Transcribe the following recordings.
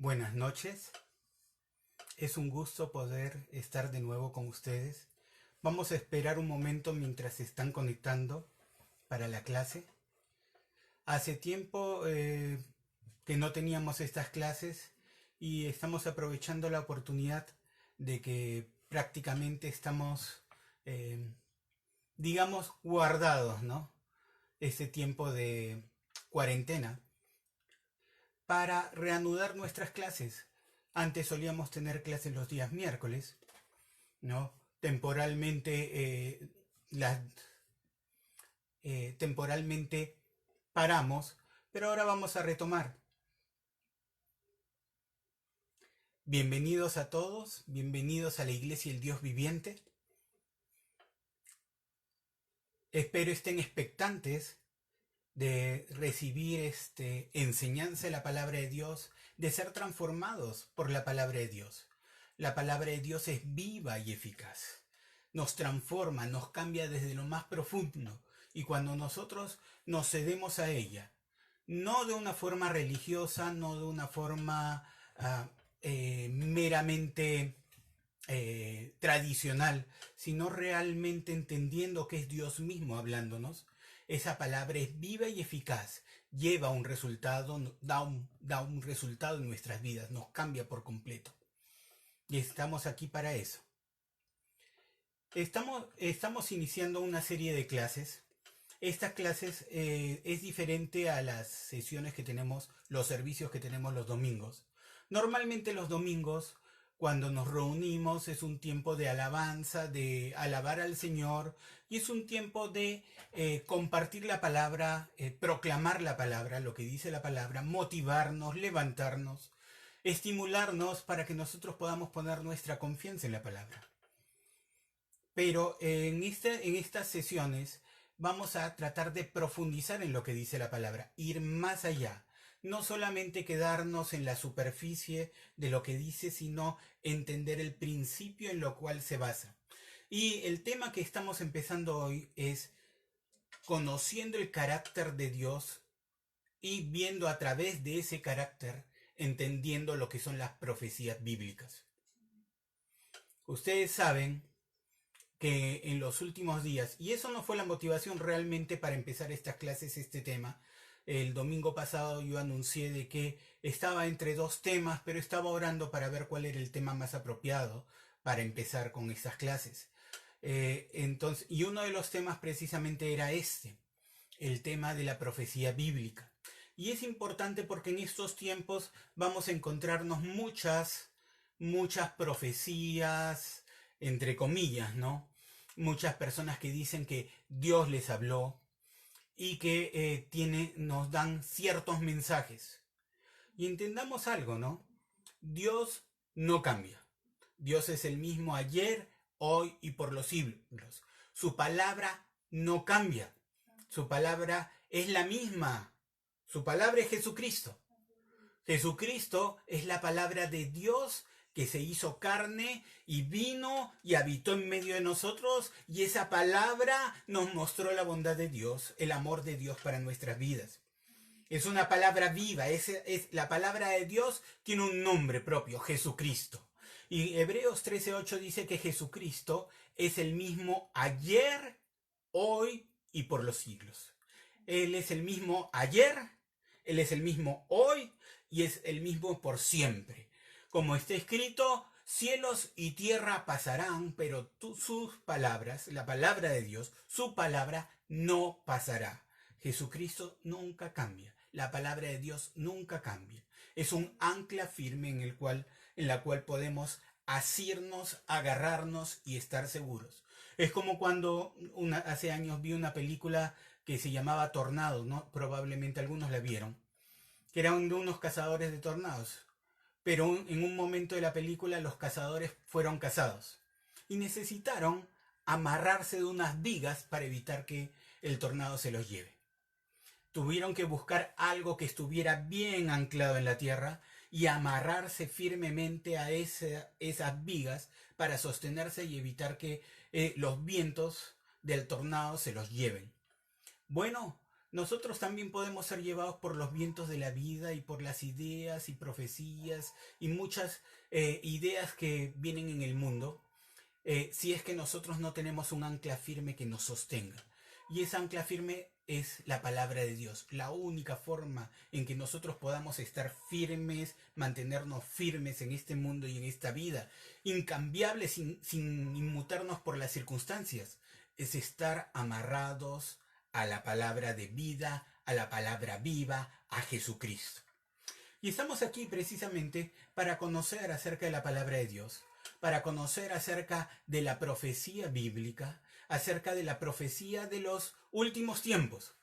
Buenas noches, es un gusto poder estar de nuevo con ustedes. Vamos a esperar un momento mientras se están conectando para la clase. Hace tiempo que no teníamos estas clases y estamos aprovechando la oportunidad de que prácticamente estamos, eh, digamos, guardados, ¿no? Este tiempo de cuarentena para reanudar nuestras clases. Antes solíamos tener clases los días miércoles, ¿no? Las, temporalmente paramos, pero ahora vamos a retomar. Bienvenidos a todos, bienvenidos a la Iglesia del Dios Viviente. Espero estén expectantes de recibir enseñanza de la palabra de Dios, de ser transformados por la palabra de Dios. La palabra de Dios es viva y eficaz. Nos transforma, nos cambia desde lo más profundo. Y cuando nosotros nos cedemos a ella, no de una forma religiosa, no de una forma meramente tradicional, sino realmente entendiendo que es Dios mismo hablándonos, esa palabra es viva y eficaz, lleva un resultado, da un resultado en nuestras vidas, nos cambia por completo. Y estamos aquí para eso. Estamos iniciando una serie de clases. Estas clases es diferente a las sesiones que tenemos, los servicios que tenemos los domingos. Normalmente los domingos, cuando nos reunimos, es un tiempo de alabanza, de alabar al Señor, y es un tiempo de compartir la palabra, proclamar la palabra, lo que dice la palabra, motivarnos, levantarnos, estimularnos para que nosotros podamos poner nuestra confianza en la palabra. Pero en estas sesiones vamos a tratar de profundizar en lo que dice la palabra, ir más allá. No solamente quedarnos en la superficie de lo que dice, sino entender el principio en lo cual se basa. Y el tema que estamos empezando hoy es conociendo el carácter de Dios y viendo a través de ese carácter, entendiendo lo que son las profecías bíblicas. Ustedes saben que en los últimos días, y eso no fue la motivación realmente para empezar estas clases, este tema. El domingo pasado yo anuncié de que estaba entre dos temas, pero estaba orando para ver cuál era el tema más apropiado para empezar con estas clases. Y uno de los temas precisamente era el tema de la profecía bíblica. Y es importante porque en estos tiempos vamos a encontrarnos muchas profecías, entre comillas, ¿no? Muchas personas que dicen que Dios les habló y que nos dan ciertos mensajes. Y entendamos algo, ¿no? Dios no cambia. Dios es el mismo ayer, hoy y por los siglos. Su palabra no cambia. Su palabra es la misma. Su palabra es Jesucristo. Jesucristo es la palabra de Dios que se hizo carne y vino y habitó en medio de nosotros, y esa palabra nos mostró la bondad de Dios, el amor de Dios para nuestras vidas. Es una palabra viva, la palabra de Dios tiene un nombre propio, Jesucristo. Y Hebreos 13:8 dice que Jesucristo es el mismo ayer, hoy y por los siglos. Él es el mismo ayer, Él es el mismo hoy y es el mismo por siempre. Como está escrito, cielos y tierra pasarán, pero sus palabras, la palabra de Dios, su palabra no pasará. Jesucristo nunca cambia. La palabra de Dios nunca cambia. Es un ancla firme en la cual podemos asirnos, agarrarnos y estar seguros. Es como cuando hace años vi una película que se llamaba Tornado, ¿no? Probablemente algunos la vieron, que eran de unos cazadores de tornados. Pero en un momento de la película los cazadores fueron cazados y necesitaron amarrarse de unas vigas para evitar que el tornado se los lleve. Tuvieron que buscar algo que estuviera bien anclado en la tierra y amarrarse firmemente a esas vigas para sostenerse y evitar que los vientos del tornado se los lleven. Bueno, nosotros también podemos ser llevados por los vientos de la vida y por las ideas y profecías y muchas ideas que vienen en el mundo, si es que nosotros no tenemos un ancla firme que nos sostenga. Y esa ancla firme es la palabra de Dios. La única forma en que nosotros podamos estar firmes, mantenernos firmes en este mundo y en esta vida, incambiables sin inmutarnos por las circunstancias, es estar amarrados a la palabra de vida, a la palabra viva, a Jesucristo. Y estamos aquí precisamente para conocer acerca de la palabra de Dios, para conocer acerca de la profecía bíblica, acerca de la profecía de los últimos tiempos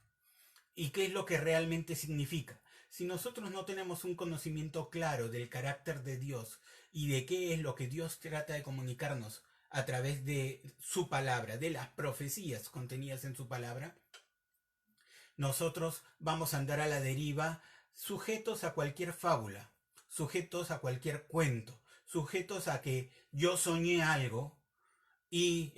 y qué es lo que realmente significa. Si nosotros no tenemos un conocimiento claro del carácter de Dios y de qué es lo que Dios trata de comunicarnos a través de su palabra, de las profecías contenidas en su palabra, nosotros vamos a andar a la deriva, sujetos a cualquier fábula, sujetos a cualquier cuento, sujetos a que yo soñé algo y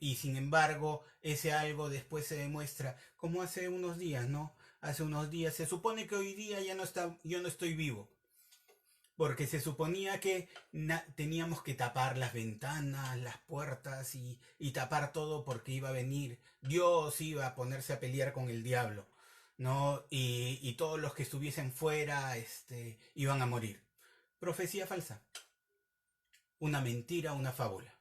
y sin embargo ese algo después se demuestra, como hace unos días, ¿no? Hace unos días se supone que hoy día yo no estoy vivo, porque se suponía que teníamos que tapar las ventanas, las puertas y tapar todo porque iba a venir Dios, iba a ponerse a pelear con el diablo, ¿no? Y todos los que estuviesen fuera iban a morir. Profecía falsa, una mentira, una fábula.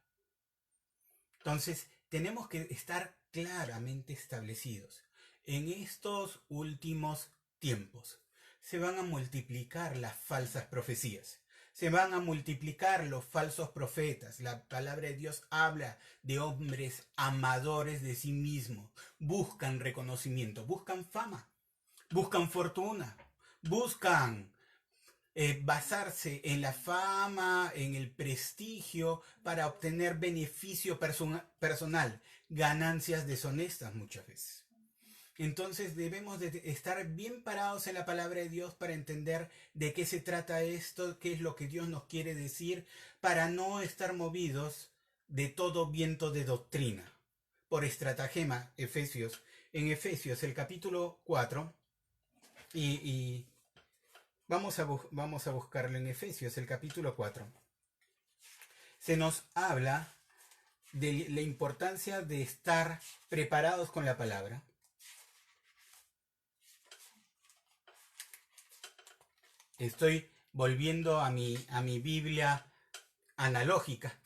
Entonces tenemos que estar claramente establecidos. En estos últimos tiempos se van a multiplicar las falsas profecías. Se van a multiplicar los falsos profetas. La palabra de Dios habla de hombres amadores de sí mismos. Buscan reconocimiento, buscan fama, buscan fortuna, buscan basarse en la fama, en el prestigio, para obtener beneficio personal, ganancias deshonestas muchas veces. Entonces debemos de estar bien parados en la palabra de Dios para entender de qué se trata esto, qué es lo que Dios nos quiere decir, para no estar movidos de todo viento de doctrina. Por estratagema, en Efesios el capítulo 4, y vamos a buscarlo en Efesios el capítulo 4. Se nos habla de la importancia de estar preparados con la palabra. Estoy volviendo a mi Biblia analógica,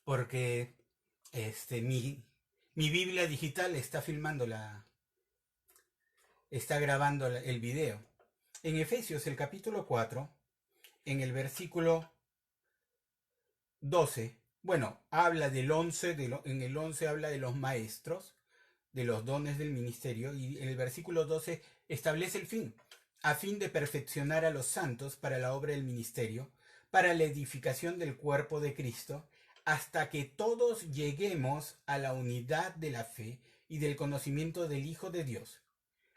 porque mi Biblia digital está está grabando el video. En Efesios el capítulo 4, en el versículo 12, bueno, habla del 11, en el 11 habla de los maestros, de los dones del ministerio, y en el versículo 12 establece el fin, a fin de perfeccionar a los santos para la obra del ministerio, para la edificación del cuerpo de Cristo, hasta que todos lleguemos a la unidad de la fe y del conocimiento del Hijo de Dios,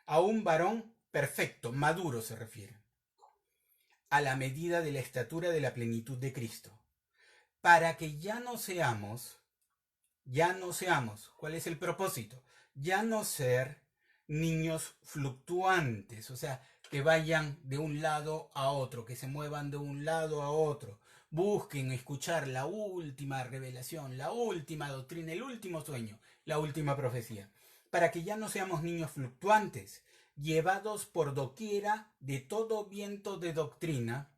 a un varón perfecto, maduro se refiere, a la medida de la estatura de la plenitud de Cristo, para que ya no seamos, ¿cuál es el propósito? Ya no ser niños fluctuantes, o sea, que vayan de un lado a otro, que se muevan de un lado a otro, busquen escuchar la última revelación, la última doctrina, el último sueño, la última profecía, para que ya no seamos niños fluctuantes, llevados por doquiera de todo viento de doctrina,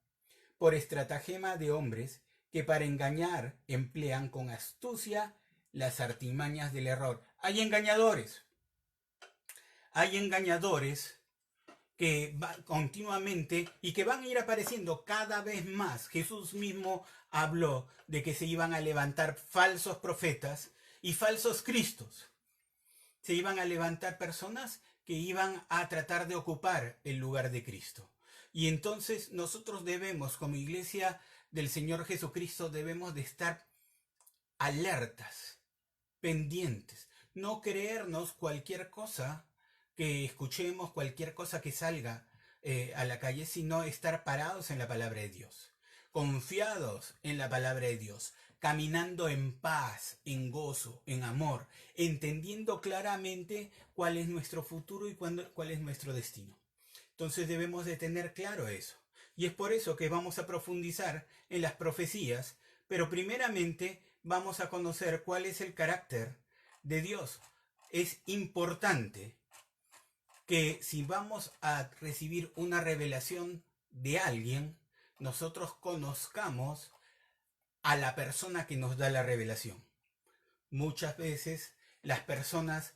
por estratagema de hombres que para engañar emplean con astucia las artimañas del error. Hay engañadores que continuamente y que van a ir apareciendo cada vez más. Jesús mismo habló de que se iban a levantar falsos profetas y falsos cristos. Se iban a levantar personas que iban a tratar de ocupar el lugar de Cristo. Y entonces nosotros debemos, como iglesia del Señor Jesucristo, debemos de estar alertas, pendientes, no creernos cualquier cosa que escuchemos, cualquier cosa que salga a la calle, sino estar parados en la palabra de Dios. confiados en la palabra de Dios, caminando en paz, en gozo, en amor, entendiendo claramente cuál es nuestro futuro y cuál es nuestro destino. Entonces debemos de tener claro eso. Y es por eso que vamos a profundizar en las profecías, pero primeramente vamos a conocer cuál es el carácter de Dios. Es importante que si vamos a recibir una revelación de alguien, nosotros conozcamos a la persona que nos da la revelación. Muchas veces las personas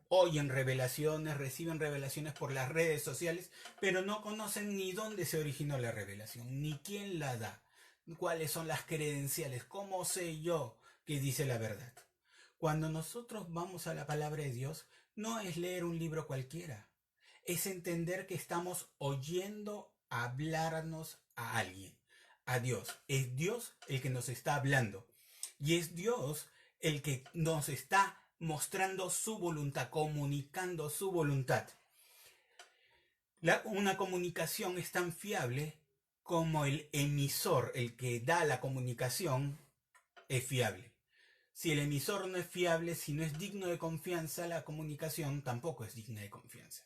oyen revelaciones, reciben revelaciones por las redes sociales, pero no conocen ni dónde se originó la revelación, ni quién la da, cuáles son las credenciales, cómo sé yo que dice la verdad. Cuando nosotros vamos a la palabra de Dios, no es leer un libro cualquiera, es entender que estamos oyendo hablarnos a alguien, a Dios. Es Dios el que nos está hablando y es Dios el que nos está mostrando su voluntad, comunicando su voluntad. Una comunicación es tan fiable como el emisor, el que da la comunicación, es fiable. Si el emisor no es fiable, si no es digno de confianza, la comunicación tampoco es digna de confianza.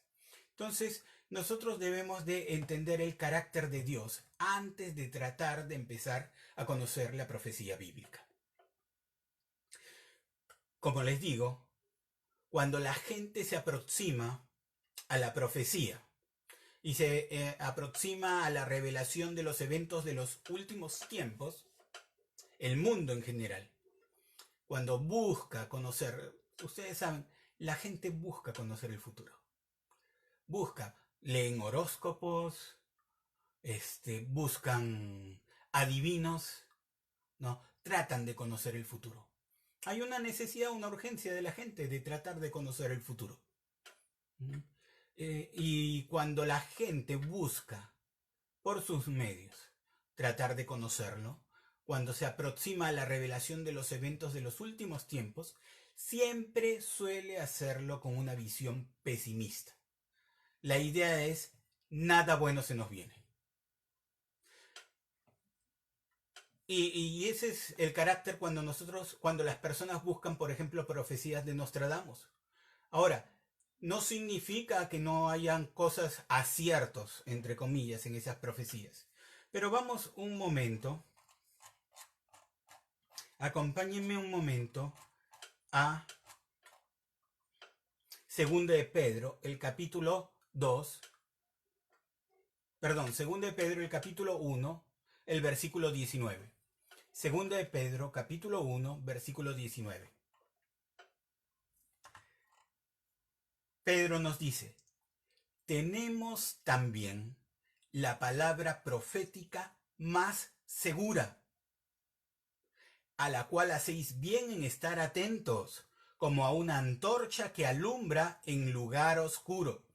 Entonces, nosotros debemos de entender el carácter de Dios antes de tratar de empezar a conocer la profecía bíblica. Como les digo, cuando la gente se aproxima a la profecía y se aproxima a la revelación de los eventos de los últimos tiempos, el mundo en general, cuando busca conocer, ustedes saben, la gente busca conocer el futuro. Leen horóscopos, buscan adivinos, ¿no? Tratan de conocer el futuro. Hay una necesidad, una urgencia de la gente de tratar de conocer el futuro. Y cuando la gente busca por sus medios tratar de conocerlo, cuando se aproxima a la revelación de los eventos de los últimos tiempos, siempre suele hacerlo con una visión pesimista. La idea es, nada bueno se nos viene. Y ese es el carácter cuando las personas buscan, por ejemplo, profecías de Nostradamus. Ahora, no significa que no hayan cosas aciertos, entre comillas, en esas profecías. Pero vamos un momento, acompáñenme un momento a Segunda de Pedro, el capítulo 2, Segunda de Pedro, el capítulo 1, el versículo 19. Segunda de Pedro, capítulo 1, versículo 19. Pedro nos dice, tenemos también la palabra profética más segura, a la cual hacéis bien en estar atentos, como a una antorcha que alumbra en lugar oscuro,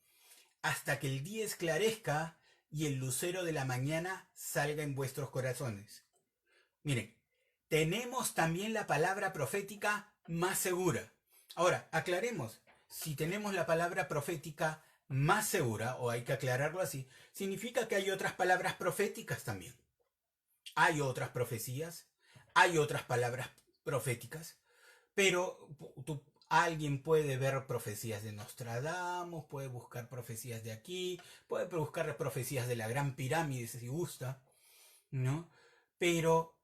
hasta que el día esclarezca y el lucero de la mañana salga en vuestros corazones. Miren, tenemos también la palabra profética más segura. Ahora, aclaremos, si tenemos la palabra profética más segura, o hay que aclararlo así, significa que hay otras palabras proféticas también. Hay otras profecías, hay otras palabras proféticas, pero alguien puede ver profecías de Nostradamus, puede buscar profecías de aquí, puede buscar profecías de la Gran Pirámide si gusta, ¿no? Pero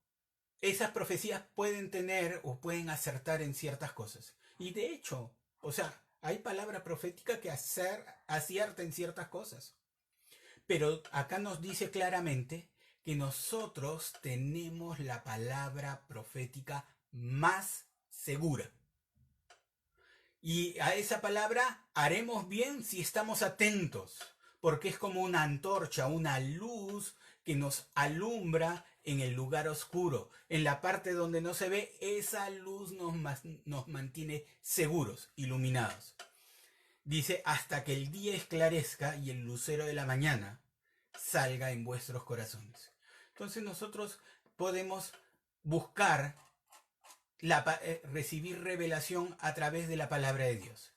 esas profecías pueden tener o pueden acertar en ciertas cosas. Y de hecho, o sea, hay palabra profética que acierta en ciertas cosas. Pero acá nos dice claramente que nosotros tenemos la palabra profética más segura. Y a esa palabra haremos bien si estamos atentos, porque es como una antorcha, una luz que nos alumbra en el lugar oscuro. En la parte donde no se ve, esa luz nos mantiene seguros, iluminados. Dice, hasta que el día esclarezca y el lucero de la mañana salga en vuestros corazones. Entonces nosotros podemos buscar recibir revelación a través de la palabra de Dios.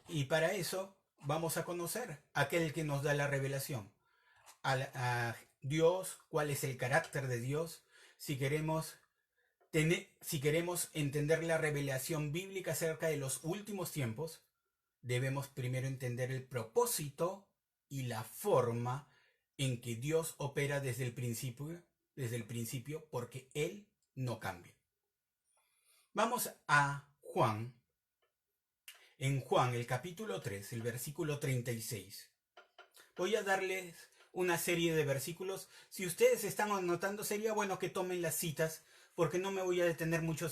Y para eso vamos a conocer a aquel que nos da la revelación, a Dios, cuál es el carácter de Dios, si queremos si queremos entender la revelación bíblica acerca de los últimos tiempos, debemos primero entender el propósito y la forma en que Dios opera desde el principio, porque Él no cambia. Vamos a Juan, en Juan, el capítulo 3, el versículo 36. Voy a darles una serie de versículos. Si ustedes están anotando, sería bueno que tomen las citas, porque no me voy a detener mucho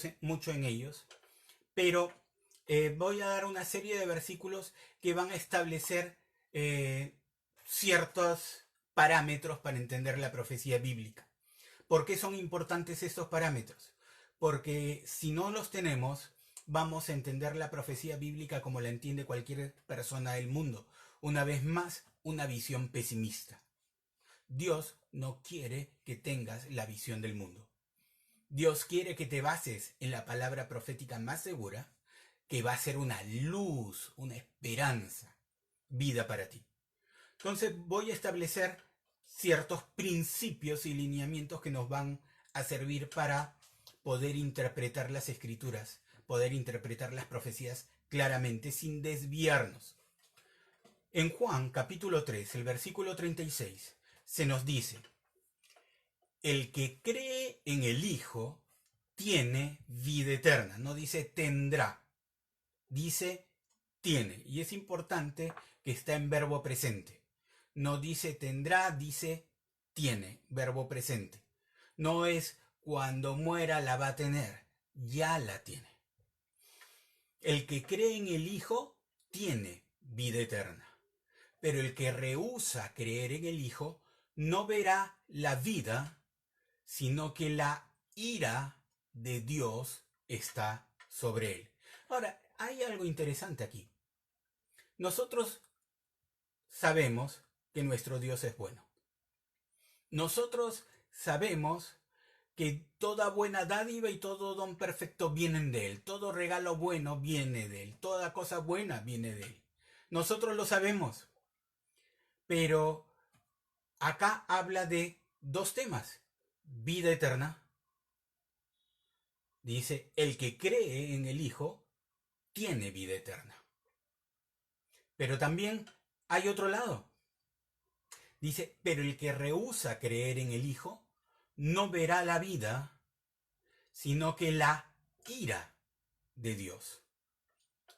en ellos. Pero voy a dar una serie de versículos que van a establecer ciertos parámetros para entender la profecía bíblica. ¿Por qué son importantes estos parámetros? Porque si no los tenemos, vamos a entender la profecía bíblica como la entiende cualquier persona del mundo. Una vez más, una visión pesimista. Dios no quiere que tengas la visión del mundo. Dios quiere que te bases en la palabra profética más segura, que va a ser una luz, una esperanza, vida para ti. Entonces voy a establecer ciertos principios y lineamientos que nos van a servir para poder interpretar las escrituras, poder interpretar las profecías claramente sin desviarnos. En Juan capítulo 3, el versículo 36, se nos dice: el que cree en el Hijo tiene vida eterna. No dice tendrá, dice tiene. Y es importante que está en verbo presente. No dice tendrá, dice tiene, verbo presente. No es cuando muera la va a tener, ya la tiene. El que cree en el Hijo tiene vida eterna. Pero el que rehúsa creer en el Hijo no verá la vida, sino que la ira de Dios está sobre él. Ahora, hay algo interesante aquí. Nosotros sabemos que nuestro Dios es bueno. Nosotros sabemos que toda buena dádiva y todo don perfecto vienen de Él. Todo regalo bueno viene de Él. Toda cosa buena viene de Él. Nosotros lo sabemos. Pero acá habla de dos temas. Vida eterna. Dice, el que cree en el Hijo tiene vida eterna. Pero también hay otro lado. Dice, pero el que rehúsa creer en el Hijo no verá la vida, sino que la ira de Dios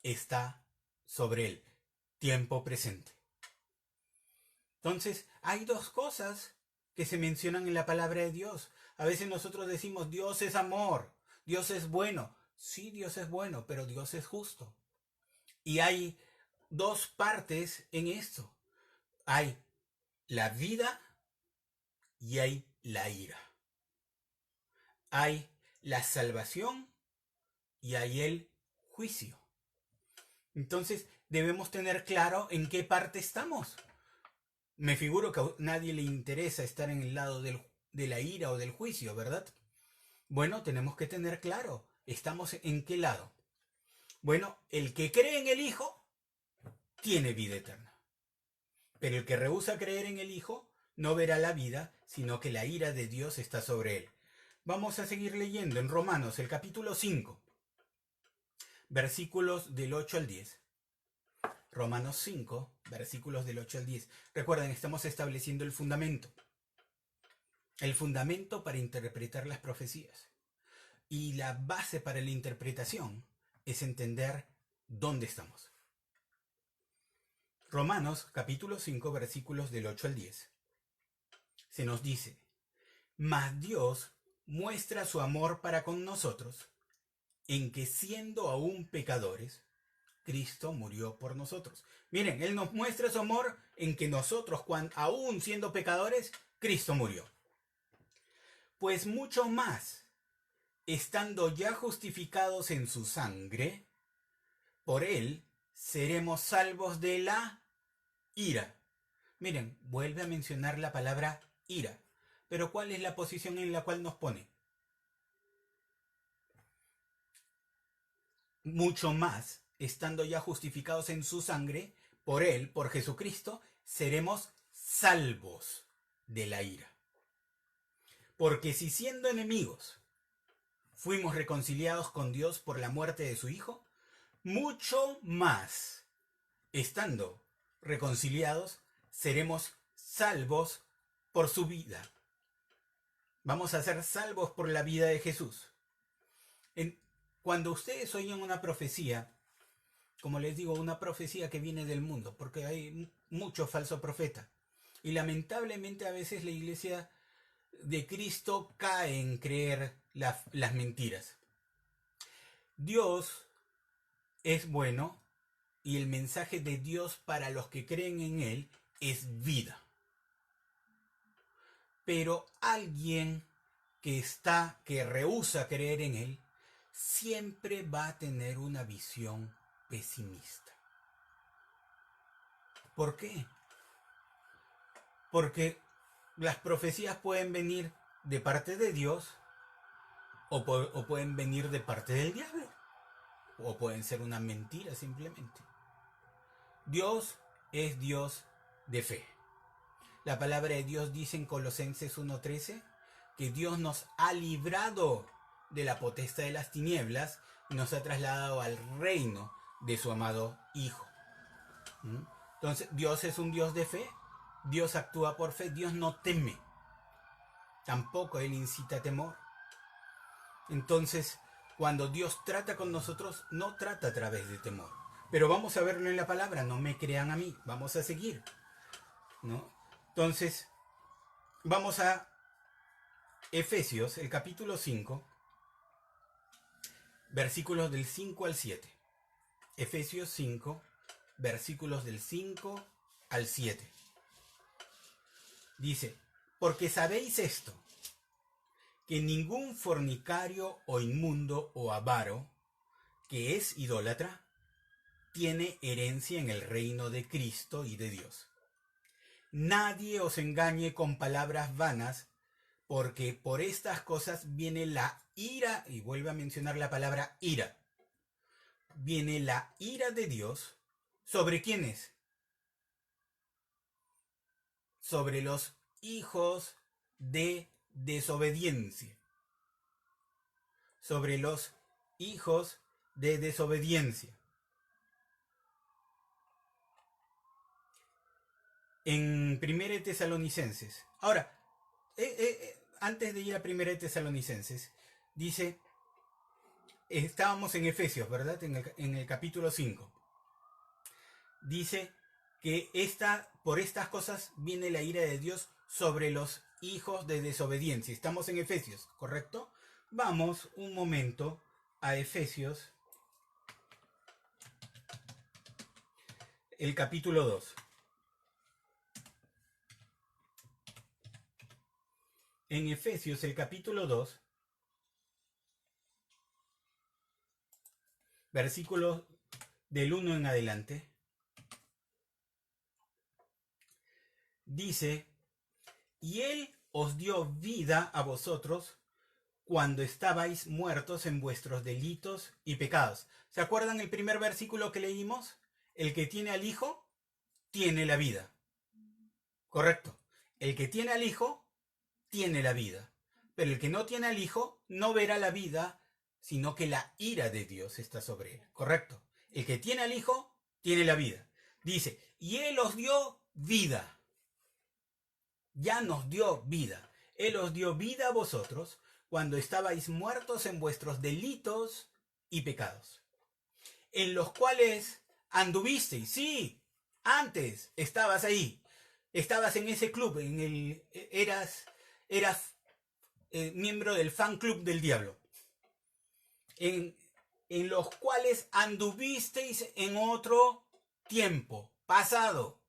está sobre él. Tiempo presente. Entonces, hay dos cosas que se mencionan en la palabra de Dios. A veces nosotros decimos, Dios es amor, Dios es bueno. Sí, Dios es bueno, pero Dios es justo. Y hay dos partes en esto. Hay la vida y hay la ira. Hay la salvación y hay el juicio. Entonces debemos tener claro en qué parte estamos. Me figuro que a nadie le interesa estar en el lado de la ira o del juicio, ¿verdad? Bueno, tenemos que tener claro, ¿estamos en qué lado? Bueno, el que cree en el Hijo tiene vida eterna. Pero el que rehúsa creer en el Hijo no verá la vida, sino que la ira de Dios está sobre él. Vamos a seguir leyendo en Romanos, el capítulo 5, versículos del 8 al 10. Romanos 5, versículos del 8 al 10. Recuerden, estamos estableciendo el fundamento. El fundamento para interpretar las profecías. Y la base para la interpretación es entender dónde estamos. Romanos capítulo 5, versículos del 8 al 10. Se nos dice, mas Dios muestra su amor para con nosotros, en que siendo aún pecadores, Cristo murió por nosotros. Miren, Él nos muestra su amor en que nosotros, aún siendo pecadores, Cristo murió. Pues mucho más, estando ya justificados en su sangre, por Él seremos salvos de la ira. Miren, vuelve a mencionar la palabra ira. Pero ¿cuál es la posición en la cual nos pone? Mucho más, estando ya justificados en su sangre, por Él, por Jesucristo, seremos salvos de la ira. Porque si siendo enemigos fuimos reconciliados con Dios por la muerte de su Hijo, mucho más, estando reconciliados, seremos salvos por su vida. Vamos a ser salvos por la vida de Jesús. Cuando ustedes oyen una profecía, como les digo, una profecía que viene del mundo, porque hay mucho falso profeta, y lamentablemente a veces la iglesia de Cristo cae en creer las mentiras. Dios es bueno y el mensaje de Dios para los que creen en Él es vida. Pero alguien que rehúsa creer en Él, siempre va a tener una visión pesimista. ¿Por qué? Porque las profecías pueden venir de parte de Dios o pueden venir de parte del diablo. O pueden ser una mentira simplemente. Dios es Dios de fe. La palabra de Dios dice en Colosenses 1:13 que Dios nos ha librado de la potestad de las tinieblas y nos ha trasladado al reino de su amado Hijo. Entonces, Dios es un Dios de fe, Dios actúa por fe, Dios no teme, tampoco Él incita temor. Entonces, cuando Dios trata con nosotros, no trata a través de temor. Pero vamos a verlo en la palabra, no me crean a mí, vamos a seguir, ¿no? Entonces, vamos a Efesios, el capítulo 5, versículos del 5 al 7. Efesios 5, versículos del 5 al 7. Dice, porque sabéis esto, que ningún fornicario o inmundo o avaro, que es idólatra, tiene herencia en el reino de Cristo y de Dios. Nadie os engañe con palabras vanas, porque por estas cosas viene la ira, y vuelve a mencionar la palabra ira. Viene la ira de Dios, ¿sobre quiénes? Sobre los hijos de desobediencia. Sobre los hijos de desobediencia. En 1 Tesalonicenses. Ahora, antes de ir a 1 Tesalonicenses, dice, estábamos en Efesios, ¿verdad? En el capítulo 5. Dice que por estas cosas viene la ira de Dios sobre los hijos de desobediencia. Estamos en Efesios, ¿correcto? Vamos un momento a Efesios, el capítulo 2. En Efesios, el capítulo 2, versículos del 1 en adelante, dice, y Él os dio vida a vosotros cuando estabais muertos en vuestros delitos y pecados. ¿Se acuerdan el primer versículo que leímos? El que tiene al Hijo, tiene la vida. Correcto. El que tiene al Hijo, tiene la vida. Pero el que no tiene al Hijo, no verá la vida, sino que la ira de Dios está sobre él. Correcto. El que tiene al Hijo, tiene la vida. Dice, y Él os dio vida. Ya nos dio vida. Él os dio vida a vosotros cuando estabais muertos en vuestros delitos y pecados, en los cuales anduvisteis. Sí, antes estabas ahí, estabas en ese club, eras miembro del fan club del diablo, en los cuales anduvisteis en otro tiempo, pasado,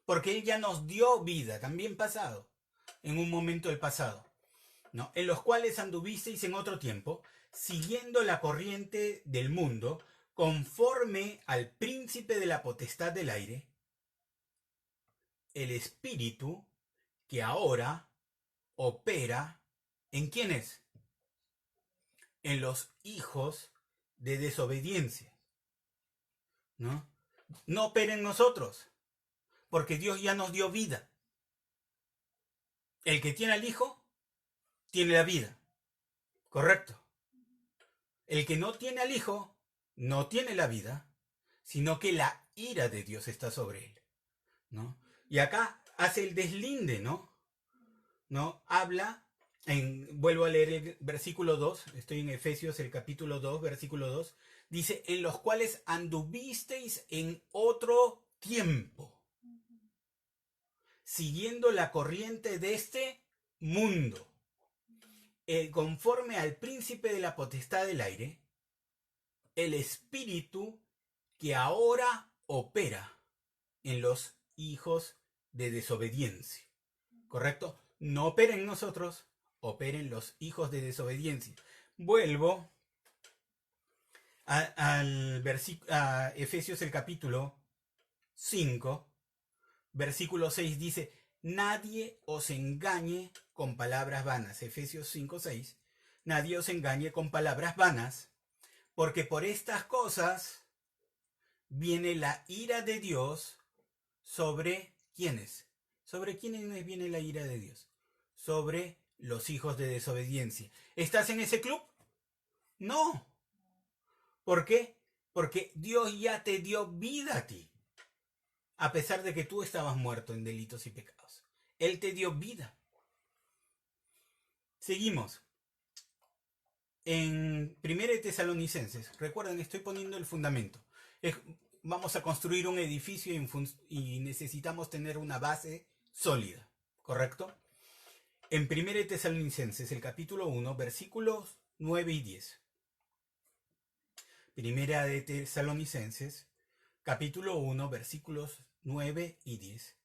porque Él ya nos dio vida, también pasado, en un momento del pasado, ¿no? En los cuales anduvisteis en otro tiempo, siguiendo la corriente del mundo, conforme al príncipe de la potestad del aire, el espíritu que ahora opera, ¿en quiénes? En los hijos de desobediencia, ¿no? No opera en nosotros, porque Dios ya nos dio vida. El que tiene al Hijo, tiene la vida. Correcto. El que no tiene al Hijo no tiene la vida, sino que la ira de Dios está sobre él, ¿no? Y acá hace el deslinde, ¿no? Habla, vuelvo a leer el versículo 2, estoy en Efesios, el capítulo 2, versículo 2, dice, en los cuales anduvisteis en otro tiempo, siguiendo la corriente de este mundo, conforme al príncipe de la potestad del aire, el espíritu que ahora opera en los hijos de desobediencia. ¿Correcto? No opera en nosotros, opera en los hijos de desobediencia. Vuelvo a Efesios el capítulo 5, versículo 6 dice, nadie os engañe con palabras vanas. Efesios 5, 6. Nadie os engañe con palabras vanas, porque por estas cosas viene la ira de Dios sobre ¿quiénes? ¿Sobre quiénes viene la ira de Dios? Sobre los hijos de desobediencia. ¿Estás en ese club? No. ¿Por qué? Porque Dios ya te dio vida a ti. A pesar de que tú estabas muerto en delitos y pecados. Él te dio vida. Seguimos. En 1 Tesalonicenses, recuerden, estoy poniendo el fundamento. Vamos a construir un edificio y necesitamos tener una base sólida, ¿correcto? En 1 Tesalonicenses, el capítulo 1, versículos 9 y 10. Primera de Tesalonicenses, capítulo 1, versículos 9 y 10.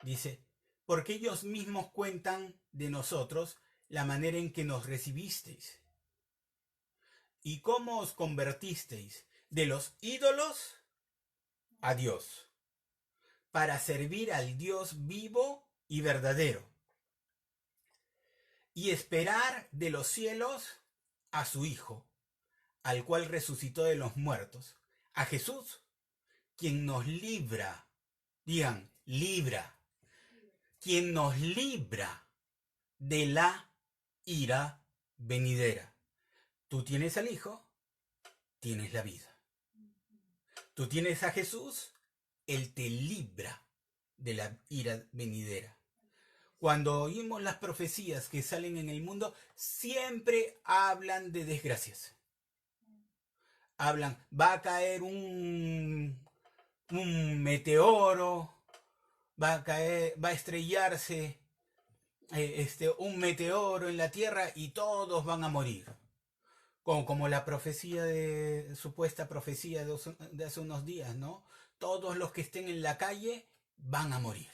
Dice, porque ellos mismos cuentan de nosotros la manera en que nos recibisteis y cómo os convertisteis de los ídolos a Dios, para servir al Dios vivo y verdadero, y esperar de los cielos a su Hijo, al cual resucitó de los muertos, a Jesús, quien nos libra, digan, libra, quien nos libra de la ira venidera. Tú tienes al Hijo, tienes la vida. Tú tienes a Jesús, Él te libra de la ira venidera. Cuando oímos las profecías que salen en el mundo, siempre hablan de desgracias. Hablan, va a caer un meteoro, va a estrellarse un meteoro en la Tierra y todos van a morir. Como la supuesta profecía de hace unos días, ¿no? Todos los que estén en la calle van a morir.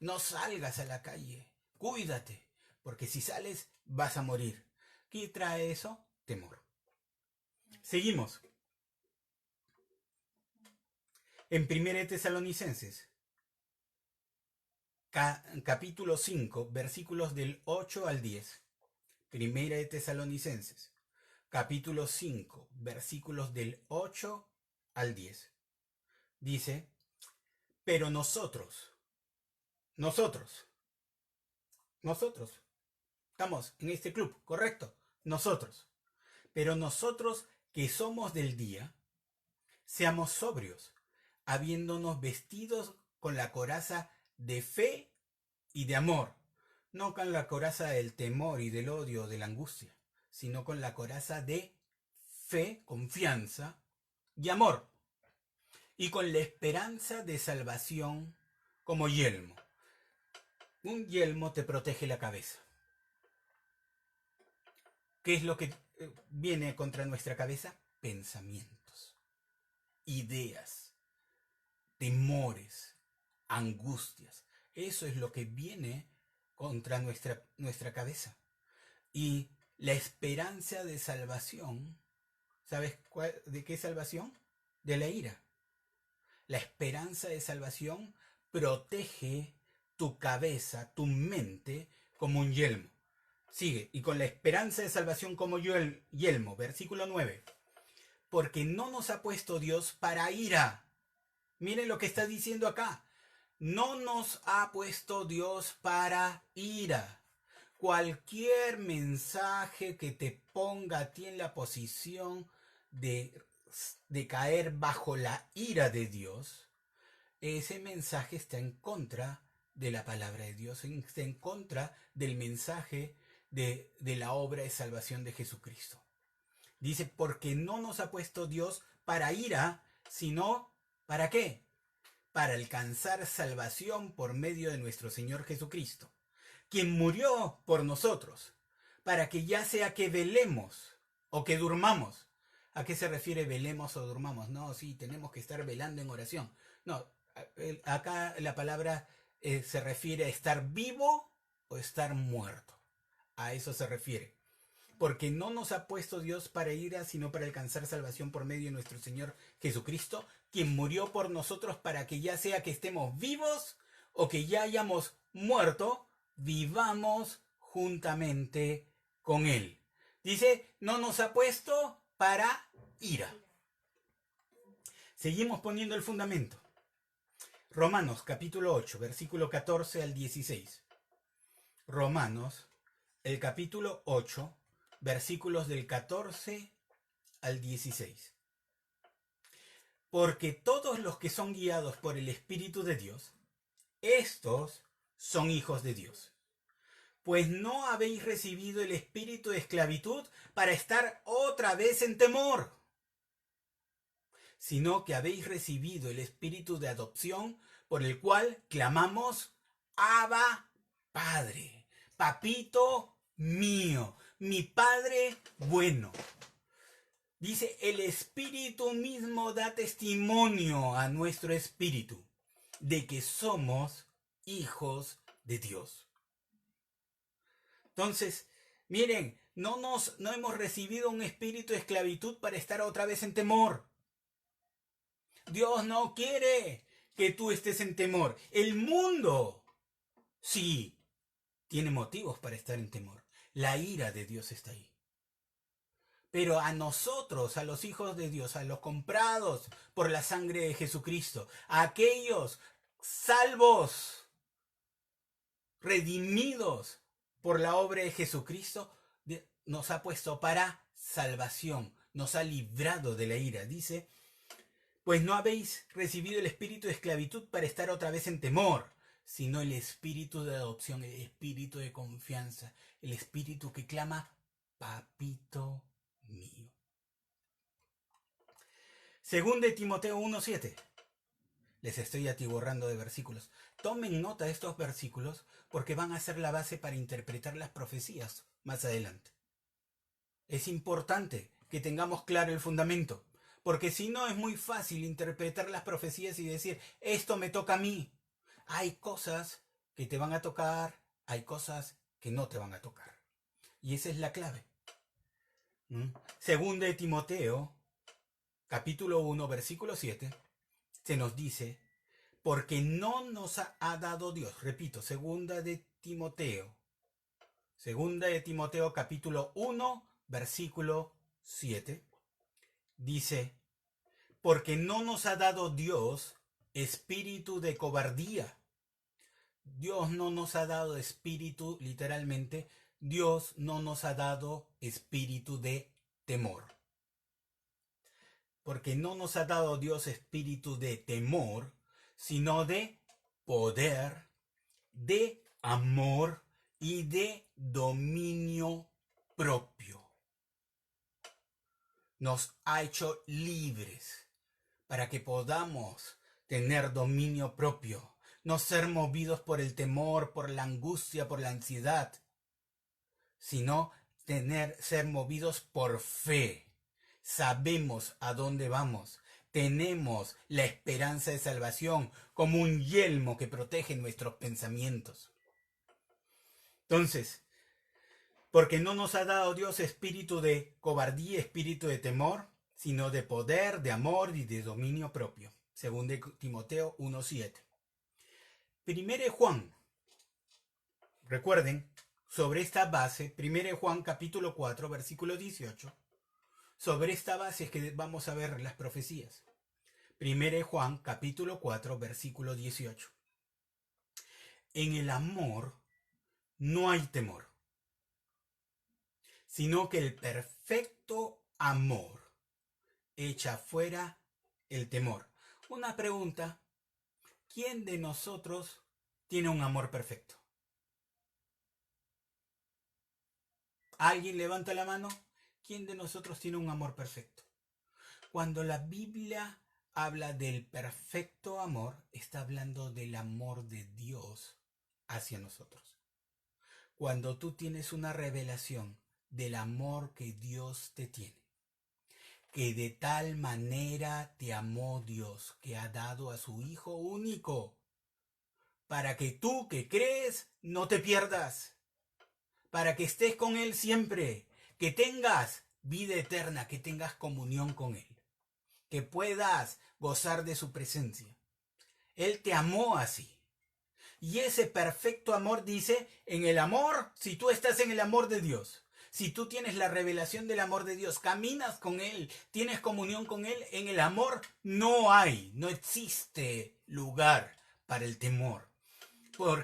No salgas a la calle, cuídate, porque si sales vas a morir. ¿Qué trae eso? Temor. Seguimos. En 1 Tesalonicenses, capítulo 5, versículos del 8 al 10. 1 Tesalonicenses, capítulo 5, versículos del 8 al 10. Dice, pero nosotros, estamos en este club, ¿correcto? Nosotros. Pero nosotros que somos del día, seamos sobrios, habiéndonos vestidos con la coraza de fe y de amor, no con la coraza del temor y del odio, de la angustia, sino con la coraza de fe, confianza y amor, y con la esperanza de salvación como yelmo. Un yelmo te protege la cabeza. ¿Qué es lo que viene contra nuestra cabeza? Pensamientos, ideas, temores, angustias. Eso es lo que viene contra nuestra cabeza. Y la esperanza de salvación, ¿sabes de qué salvación? De la ira. La esperanza de salvación protege tu cabeza, tu mente, como un yelmo. Sigue, y con la esperanza de salvación como yelmo, versículo 9. Porque no nos ha puesto Dios para ira. Miren lo que está diciendo acá. No nos ha puesto Dios para ira. Cualquier mensaje que te ponga a ti en la posición de caer bajo la ira de Dios, ese mensaje está en contra de la palabra de Dios, está en contra del mensaje de la obra de salvación de Jesucristo. Dice, porque no nos ha puesto Dios para ira, sino ¿para qué? Para alcanzar salvación por medio de nuestro Señor Jesucristo, quien murió por nosotros, para que ya sea que velemos o que durmamos. ¿A qué se refiere velemos o durmamos? No, sí, tenemos que estar velando en oración. No, acá la palabra se refiere a estar vivo o estar muerto. A eso se refiere. Porque no nos ha puesto Dios para ira, sino para alcanzar salvación por medio de nuestro Señor Jesucristo, quien murió por nosotros para que ya sea que estemos vivos o que ya hayamos muerto, vivamos juntamente con Él. Dice, no nos ha puesto para ira. Seguimos poniendo el fundamento. Romanos capítulo 8, versículo 14 al 16. Romanos, el capítulo 8, versículos del 14 al 16. Porque todos los que son guiados por el Espíritu de Dios, estos son hijos de Dios. Pues no habéis recibido el espíritu de esclavitud para estar otra vez en temor, sino que habéis recibido el espíritu de adopción por el cual clamamos, Abba, Padre, papito mío, mi Padre bueno. Dice, el Espíritu mismo da testimonio a nuestro espíritu de que somos hijos de Dios. Entonces, miren, no hemos recibido un espíritu de esclavitud para estar otra vez en temor. Dios no quiere que tú estés en temor. El mundo, sí, tiene motivos para estar en temor. La ira de Dios está ahí. Pero a nosotros, a los hijos de Dios, a los comprados por la sangre de Jesucristo, a aquellos salvos, redimidos por la obra de Jesucristo, nos ha puesto para salvación, nos ha librado de la ira. Dice, pues no habéis recibido el espíritu de esclavitud para estar otra vez en temor, sino el espíritu de adopción, el espíritu de confianza, el espíritu que clama, papito mío. Según de Timoteo 1:7. Les estoy atiborrando de versículos. Tomen nota de estos versículos porque van a ser la base para interpretar las profecías más adelante. Es importante que tengamos claro el fundamento, porque si no es muy fácil interpretar las profecías y decir, esto me toca a mí. Hay cosas que te van a tocar, hay cosas que no te van a tocar. Y esa es la clave. Según de Timoteo, capítulo 1, versículo 7, se nos dice, porque no nos ha dado Dios, repito, segunda de Timoteo capítulo 1, versículo 7, dice, porque no nos ha dado Dios espíritu de cobardía. Dios no nos ha dado espíritu, literalmente, Dios no nos ha dado espíritu de temor. Porque no nos ha dado Dios espíritu de temor, sino de poder, de amor y de dominio propio. Nos ha hecho libres para que podamos tener dominio propio, no ser movidos por el temor, por la angustia, por la ansiedad, sino ser movidos por fe. Sabemos a dónde vamos. Tenemos la esperanza de salvación como un yelmo que protege nuestros pensamientos. Entonces, porque no nos ha dado Dios espíritu de cobardía, espíritu de temor, sino de poder, de amor y de dominio propio. Según de Timoteo 1:7. Primero de Juan. Recuerden, sobre esta base, primero de Juan capítulo 4, versículo 18. Sobre esta base es que vamos a ver las profecías. Primero de Juan capítulo 4, versículo 18. En el amor no hay temor, sino que el perfecto amor echa fuera el temor. Una pregunta, ¿quién de nosotros tiene un amor perfecto? ¿Alguien levanta la mano? ¿Quién de nosotros tiene un amor perfecto? Cuando la Biblia habla del perfecto amor, está hablando del amor de Dios hacia nosotros. Cuando tú tienes una revelación del amor que Dios te tiene, que de tal manera te amó Dios, que ha dado a su Hijo único, para que tú que crees no te pierdas, para que estés con Él siempre, que tengas vida eterna, que tengas comunión con Él, que puedas gozar de su presencia. Él te amó así. Y ese perfecto amor dice, en el amor, si tú estás en el amor de Dios, si tú tienes la revelación del amor de Dios, caminas con Él, tienes comunión con Él, en el amor no existe lugar para el temor.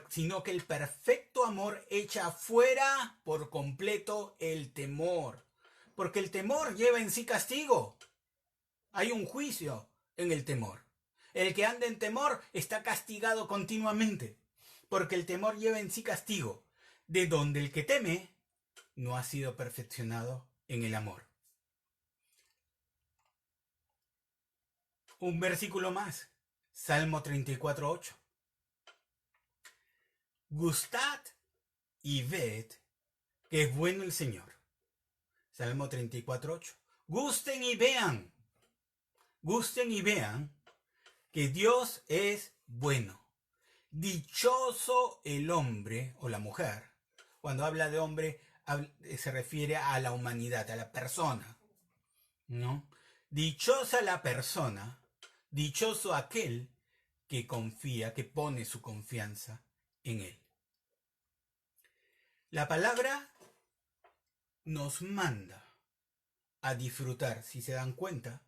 Sino que el perfecto amor echa fuera por completo el temor. Porque el temor lleva en sí castigo. Hay un juicio en el temor. El que anda en temor está castigado continuamente. Porque el temor lleva en sí castigo. De donde el que teme no ha sido perfeccionado en el amor. Un versículo más. Salmo 34:8. Gustad y ved que es bueno el Señor. Salmo 34:8. Gusten y vean que Dios es bueno. Dichoso el hombre o la mujer. Cuando habla de hombre, se refiere a la humanidad, a la persona, ¿no? Dichosa la persona, dichoso aquel que confía, que pone su confianza en Él. La palabra nos manda a disfrutar, si se dan cuenta,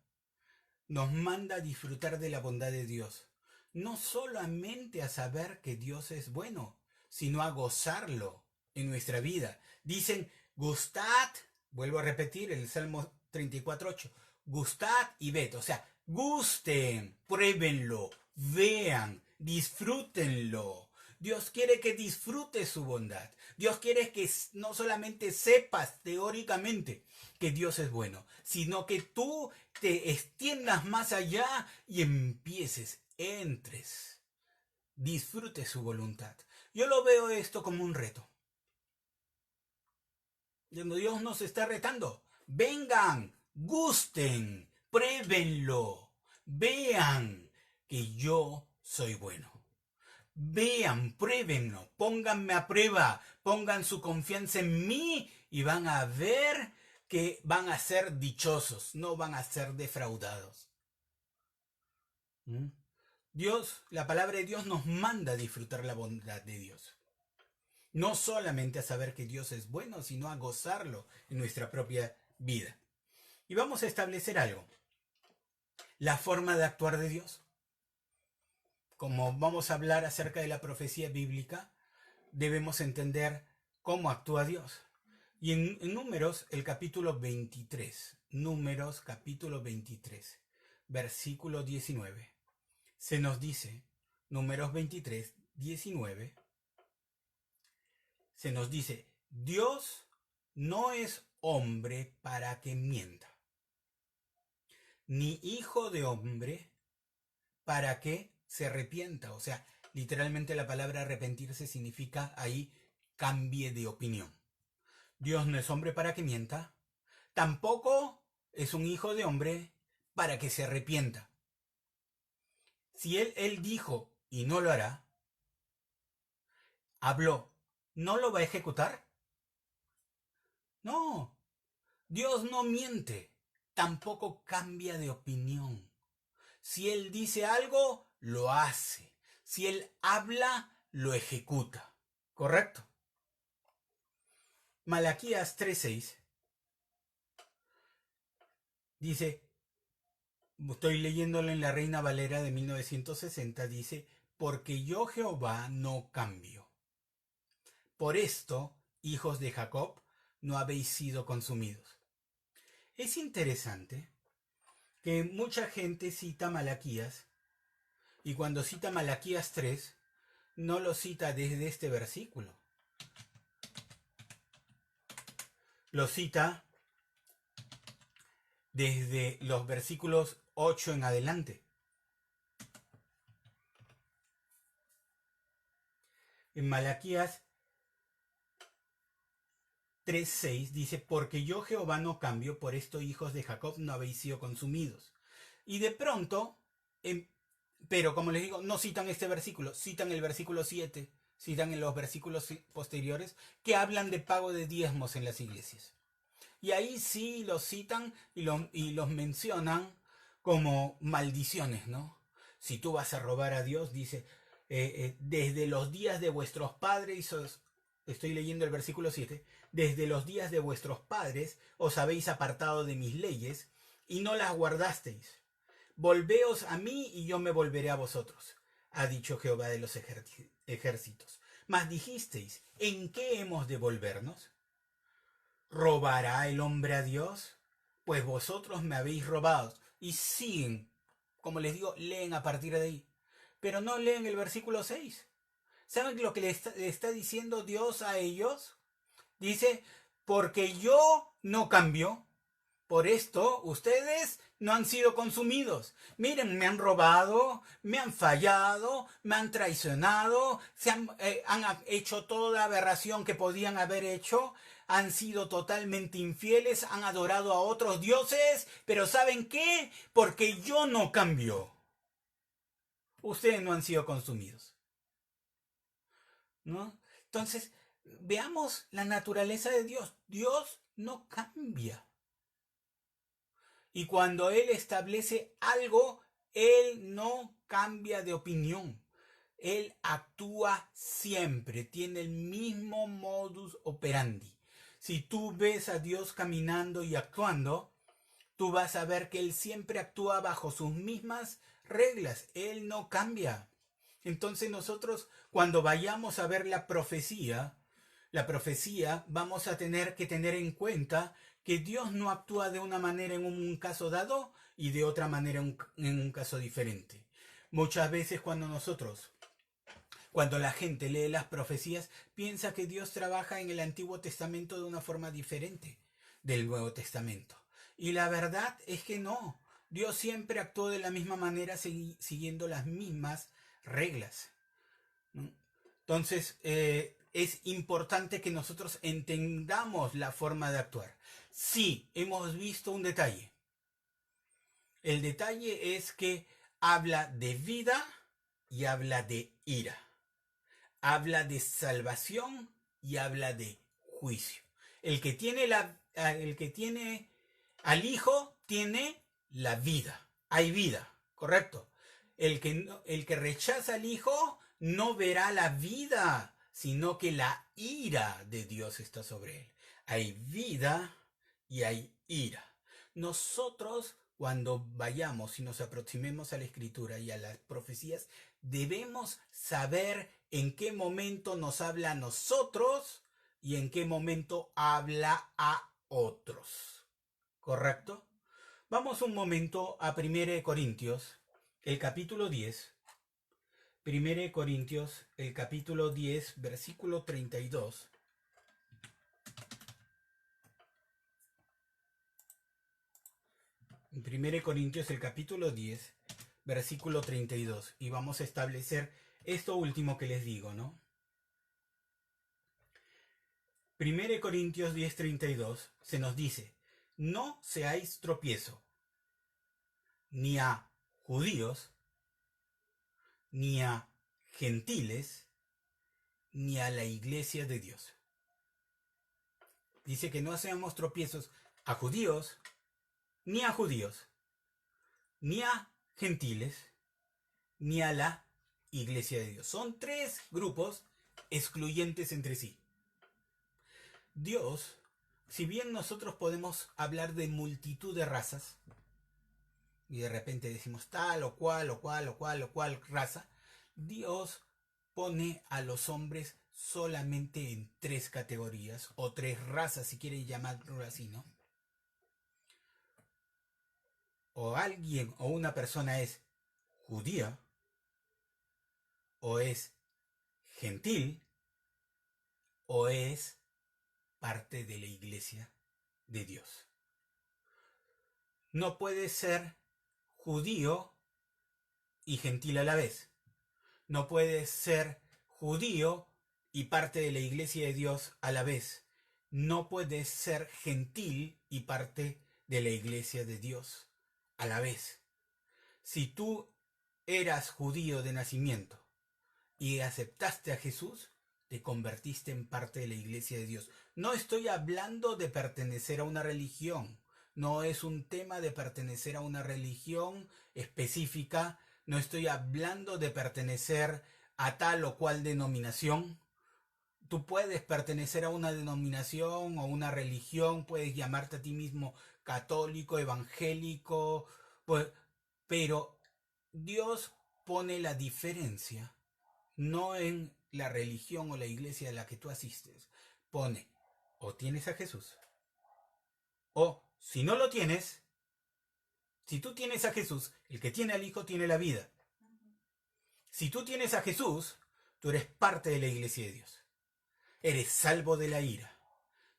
nos manda a disfrutar de la bondad de Dios. No solamente a saber que Dios es bueno, sino a gozarlo en nuestra vida. Dicen, gustad, vuelvo a repetir el Salmo 34:8, gustad y ved, o sea, gusten, pruébenlo, vean, disfrútenlo. Dios quiere que disfrutes su bondad. Dios quiere que no solamente sepas teóricamente que Dios es bueno, sino que tú te extiendas más allá y entres, disfrutes su voluntad. Yo lo veo esto como un reto. Dios nos está retando. Vengan, gusten, pruébenlo, vean que yo soy bueno. Vean, pruébenlo, pónganme a prueba, pongan su confianza en mí y van a ver que van a ser dichosos, no van a ser defraudados. Dios, la palabra de Dios nos manda a disfrutar la bondad de Dios. No solamente a saber que Dios es bueno, sino a gozarlo en nuestra propia vida. Y vamos a establecer algo. La forma de actuar de Dios. Como vamos a hablar acerca de la profecía bíblica, debemos entender cómo actúa Dios. Y en Números, el capítulo 23, Números capítulo 23, versículo 19, se nos dice, Números 23, 19, se nos dice, Dios no es hombre para que mienta, ni hijo de hombre para que se arrepienta. O sea, literalmente la palabra arrepentirse significa ahí cambie de opinión. Dios no es hombre para que mienta, tampoco es un hijo de hombre para que se arrepienta. Si él dijo y no lo hará, habló, ¿no lo va a ejecutar? No, Dios no miente, tampoco cambia de opinión. Si Él dice algo, lo hace. Si Él habla, lo ejecuta. ¿Correcto? Malaquías 3:6 dice, estoy leyéndolo en la Reina Valera de 1960, dice, porque yo Jehová no cambio. Por esto, hijos de Jacob, no habéis sido consumidos. Es interesante que mucha gente cita Malaquías, y cuando cita Malaquías 3, no lo cita desde este versículo. Lo cita desde los versículos 8 en adelante. En Malaquías 3:6 dice, porque yo Jehová no cambio, por esto hijos de Jacob no habéis sido consumidos. Y de pronto, pero como les digo, no citan este versículo, citan el versículo 7, citan en los versículos posteriores que hablan de pago de diezmos en las iglesias. Y ahí sí los citan y los mencionan como maldiciones, ¿no? Si tú vas a robar a Dios, dice, desde los días de vuestros padres, estoy leyendo el versículo 7, desde los días de vuestros padres os habéis apartado de mis leyes y no las guardasteis. Volveos a mí y yo me volveré a vosotros, ha dicho Jehová de los ejércitos. Mas dijisteis, ¿en qué hemos de volvernos? ¿Robará el hombre a Dios? Pues vosotros me habéis robado. Y siguen, como les digo, leen a partir de ahí. Pero no leen el versículo 6. ¿Saben lo que le está diciendo Dios a ellos? Dice, porque yo no cambio, por esto ustedes no han sido consumidos. Miren, me han robado, me han fallado, me han traicionado, han hecho toda aberración que podían haber hecho, han sido totalmente infieles, han adorado a otros dioses, pero ¿saben qué? Porque yo no cambio. Ustedes no han sido consumidos, ¿no? Entonces, veamos la naturaleza de Dios. Dios no cambia. Y cuando Él establece algo, Él no cambia de opinión. Él actúa siempre, tiene el mismo modus operandi. Si tú ves a Dios caminando y actuando, tú vas a ver que Él siempre actúa bajo sus mismas reglas. Él no cambia. Entonces nosotros, cuando vayamos a ver la profecía vamos a tener que tener en cuenta que Dios no actúa de una manera en un caso dado y de otra manera en un caso diferente. Muchas veces cuando la gente lee las profecías, piensa que Dios trabaja en el Antiguo Testamento de una forma diferente del Nuevo Testamento. Y la verdad es que no. Dios siempre actuó de la misma manera siguiendo las mismas reglas, ¿no? Entonces, es importante que nosotros entendamos la forma de actuar. Sí, hemos visto un detalle. El detalle es que habla de vida y habla de ira. Habla de salvación y habla de juicio. El que tiene al Hijo tiene la vida. Hay vida, ¿correcto? El que rechaza al Hijo no verá la vida, sino que la ira de Dios está sobre él. Hay vida y hay ira. Nosotros, cuando vayamos y nos aproximemos a la Escritura y a las profecías, debemos saber en qué momento nos habla a nosotros y en qué momento habla a otros. ¿Correcto? Vamos un momento a 1 Corintios, el capítulo 10. 1 Corintios, el capítulo 10, versículo 32. En 1 Corintios, el capítulo 10, versículo 32. Y vamos a establecer esto último que les digo, ¿no? 1 Corintios 10, 32 se nos dice, no seáis tropiezo, ni a judíos, ni a gentiles, ni a la iglesia de Dios. Dice que no seamos tropiezos a judíos, ni a gentiles, ni a la iglesia de Dios. Son tres grupos excluyentes entre sí. Dios, si bien nosotros podemos hablar de multitud de razas, y de repente decimos tal o cual raza, Dios pone a los hombres solamente en 3 categorías, o 3 razas, si quieren llamarlo así, ¿no? O alguien o una persona es judía, o es gentil, o es parte de la iglesia de Dios. No puede ser judío y gentil a la vez. No puede ser judío y parte de la iglesia de Dios a la vez. No puede ser gentil y parte de la iglesia de Dios a la vez. Si tú eras judío de nacimiento y aceptaste a Jesús, te convertiste en parte de la iglesia de Dios. No estoy hablando de pertenecer a una religión. No es un tema de pertenecer a una religión específica. No estoy hablando de pertenecer a tal o cual denominación. Tú puedes pertenecer a una denominación o una religión, puedes llamarte a ti mismo católico, evangélico, pues, pero Dios pone la diferencia no en la religión o la iglesia a la que tú asistes. Pone, o tienes a Jesús, o si no lo tienes, si tú tienes a Jesús, el que tiene al Hijo tiene la vida. Si tú tienes a Jesús, tú eres parte de la iglesia de Dios. Eres salvo de la ira.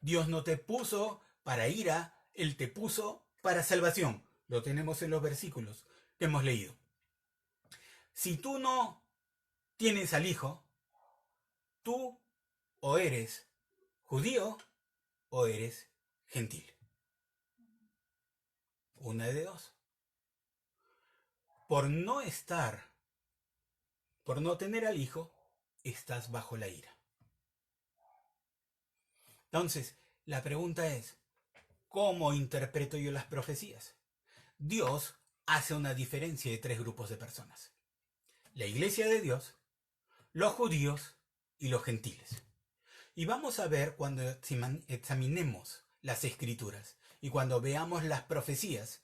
Dios no te puso para ira, Él te puso para salvación. Lo tenemos en los versículos que hemos leído. Si tú no tienes al Hijo, tú o eres judío o eres gentil. Una de dos. Por no tener al Hijo, estás bajo la ira. Entonces, la pregunta es, ¿cómo interpreto yo las profecías? Dios hace una diferencia de 3 grupos de personas. La iglesia de Dios, los judíos y los gentiles. Y vamos a ver cuando examinemos las escrituras y cuando veamos las profecías,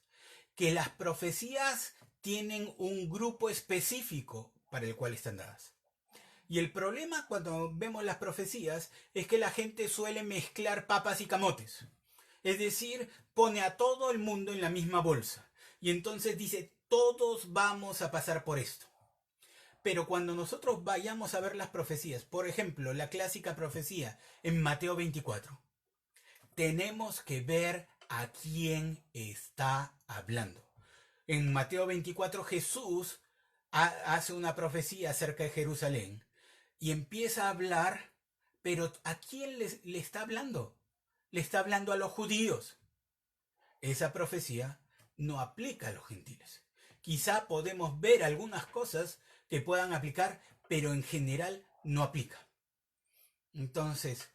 que las profecías tienen un grupo específico para el cual están dadas. Y el problema cuando vemos las profecías es que la gente suele mezclar papas y camotes. Es decir, pone a todo el mundo en la misma bolsa. Y entonces dice, todos vamos a pasar por esto. Pero cuando nosotros vayamos a ver las profecías, por ejemplo, la clásica profecía en Mateo 24, tenemos que ver a quién está hablando. En Mateo 24 Jesús hace una profecía acerca de Jerusalén y empieza a hablar, pero ¿a quién le está hablando? Le está hablando a los judíos. Esa profecía no aplica a los gentiles. Quizá podemos ver algunas cosas que puedan aplicar, pero en general no aplica. Entonces,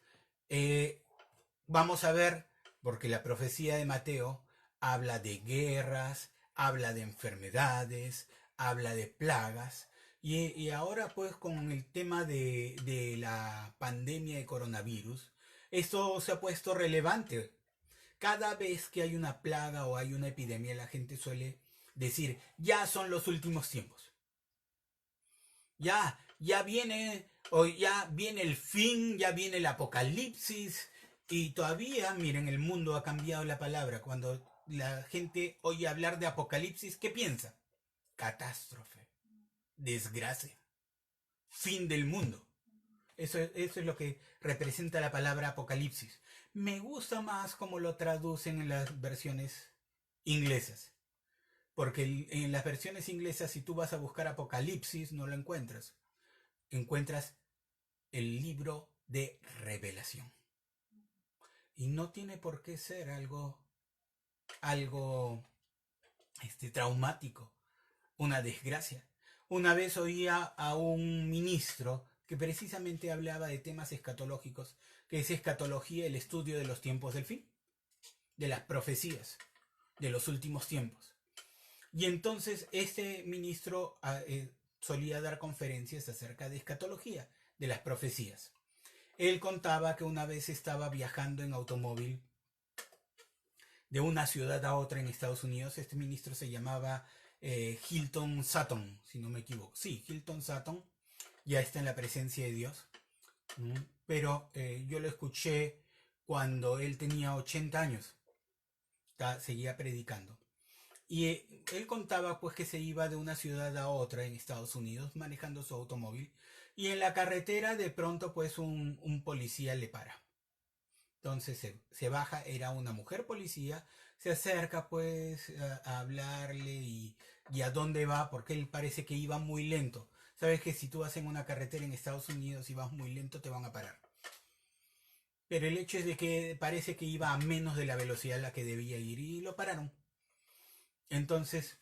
vamos a ver, porque la profecía de Mateo habla de guerras, habla de enfermedades, habla de plagas, y ahora pues con el tema de la pandemia de coronavirus, esto se ha puesto relevante. Cada vez que hay una plaga o hay una epidemia, la gente suele decir, ya son los últimos tiempos. Ya viene, o ya viene el fin, ya viene el apocalipsis. Y todavía, miren, el mundo ha cambiado la palabra. Cuando la gente oye hablar de apocalipsis, ¿qué piensa? Catástrofe, desgracia, fin del mundo. Eso es lo que representa la palabra apocalipsis. Me gusta más como lo traducen en las versiones inglesas. Porque en las versiones inglesas, si tú vas a buscar apocalipsis, no lo encuentras. Encuentras el libro de revelación. Y no tiene por qué ser algo traumático, una desgracia. Una vez oía a un ministro que precisamente hablaba de temas escatológicos, que es escatología, el estudio de los tiempos del fin, de las profecías, de los últimos tiempos. Y entonces este ministro solía dar conferencias acerca de escatología, de las profecías. Él contaba que una vez estaba viajando en automóvil de una ciudad a otra en Estados Unidos. Este ministro se llamaba Hilton Sutton, si no me equivoco. Sí, Hilton Sutton, ya está en la presencia de Dios. Pero yo lo escuché cuando él tenía 80 años, seguía predicando. Y él contaba pues que se iba de una ciudad a otra en Estados Unidos manejando su automóvil y en la carretera de pronto pues un policía le para. Entonces se baja, era una mujer policía, se acerca pues a hablarle y a dónde va, porque él parece que iba muy lento. Sabes que si tú vas en una carretera en Estados Unidos y vas muy lento te van a parar. Pero el hecho es de que parece que iba a menos de la velocidad a la que debía ir y lo pararon. Entonces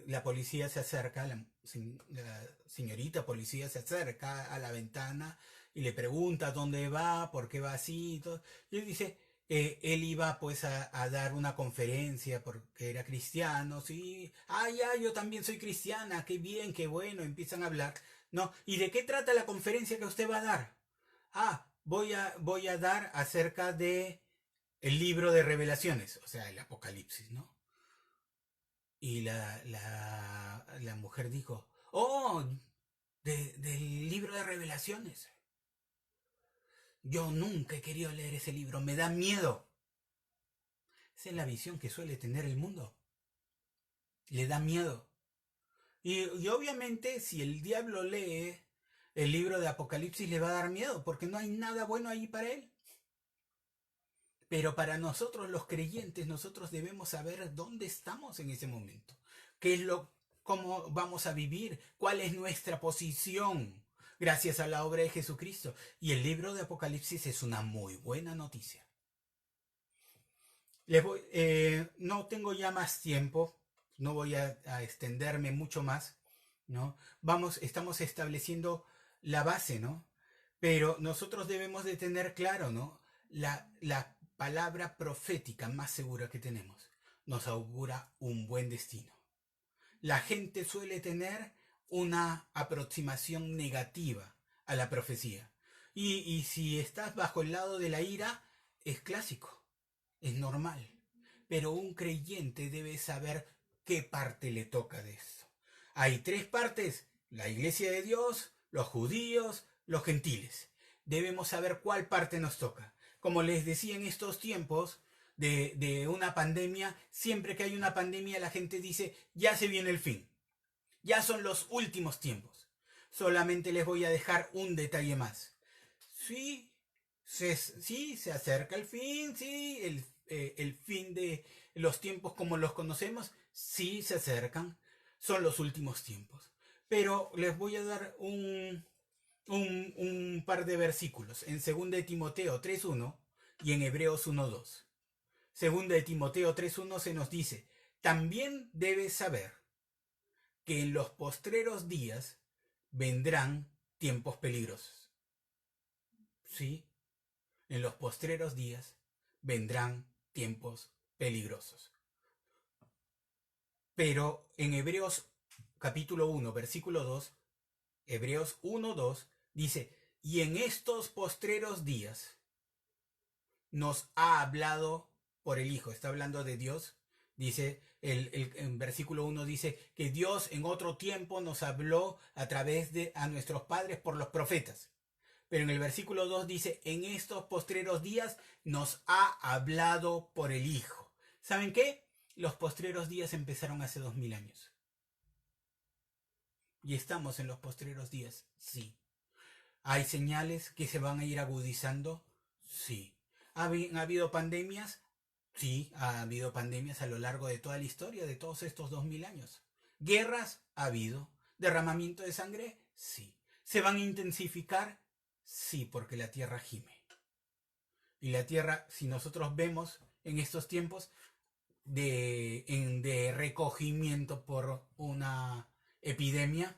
la policía se acerca, la señorita policía se acerca a la ventana y le pregunta dónde va, por qué va así y todo. Y él dice, él iba pues a dar una conferencia porque era cristiano, sí, ya, yo también soy cristiana, qué bien, qué bueno, empiezan a hablar. No, ¿y de qué trata la conferencia que usted va a dar? Voy a dar acerca de el libro de Revelaciones, o sea, el Apocalipsis, ¿no? Y la mujer dijo, oh, del libro de Revelaciones. Yo nunca he querido leer ese libro, me da miedo. Esa es la visión que suele tener el mundo. Le da miedo. Y obviamente si el diablo lee el libro de Apocalipsis le va a dar miedo, porque no hay nada bueno ahí para él. Pero para nosotros los creyentes, nosotros debemos saber dónde estamos en ese momento. ¿Qué es cómo vamos a vivir? ¿Cuál es nuestra posición? Gracias a la obra de Jesucristo. Y el libro de Apocalipsis es una muy buena noticia. No tengo ya más tiempo, no voy a extenderme mucho más, ¿no? Estamos estableciendo la base, ¿no? Pero nosotros debemos de tener claro, ¿no? La palabra profética más segura que tenemos nos augura un buen destino. La gente suele tener una aproximación negativa a la profecía. Y si estás bajo el lado de la ira, es clásico, es normal. Pero un creyente debe saber qué parte le toca de esto. Hay tres partes, la iglesia de Dios, los judíos, los gentiles. Debemos saber cuál parte nos toca. Como les decía en estos tiempos de una pandemia, siempre que hay una pandemia la gente dice, ya se viene el fin, ya son los últimos tiempos. Solamente les voy a dejar un detalle más. Sí, sí, se acerca el fin, sí, el fin de los tiempos como los conocemos, sí se acercan, son los últimos tiempos. Pero les voy a dar un par de versículos en 2 de Timoteo 3.1 y en Hebreos 1.2. 2 de Timoteo 3.1 se nos dice, también debes saber que en los postreros días vendrán tiempos peligrosos. Sí, en los postreros días vendrán tiempos peligrosos. Pero en Hebreos capítulo 1, versículo 2, Hebreos 1, 2, dice, y en estos postreros días nos ha hablado por el Hijo. Está hablando de Dios. Dice, en versículo 1 dice que Dios en otro tiempo nos habló a través de a nuestros padres por los profetas. Pero en el versículo 2 dice, en estos postreros días nos ha hablado por el Hijo. ¿Saben qué? Los postreros días empezaron hace 2000 años. Y estamos en los postreros días, sí. ¿Hay señales que se van a ir agudizando? Sí. ¿Ha habido pandemias? Sí, ha habido pandemias a lo largo de toda la historia, de todos estos 2000 años. ¿Guerras? Ha habido. ¿Derramamiento de sangre? Sí. ¿Se van a intensificar? Sí, porque la tierra gime. Y la tierra, si nosotros vemos en estos tiempos de recogimiento por una epidemia,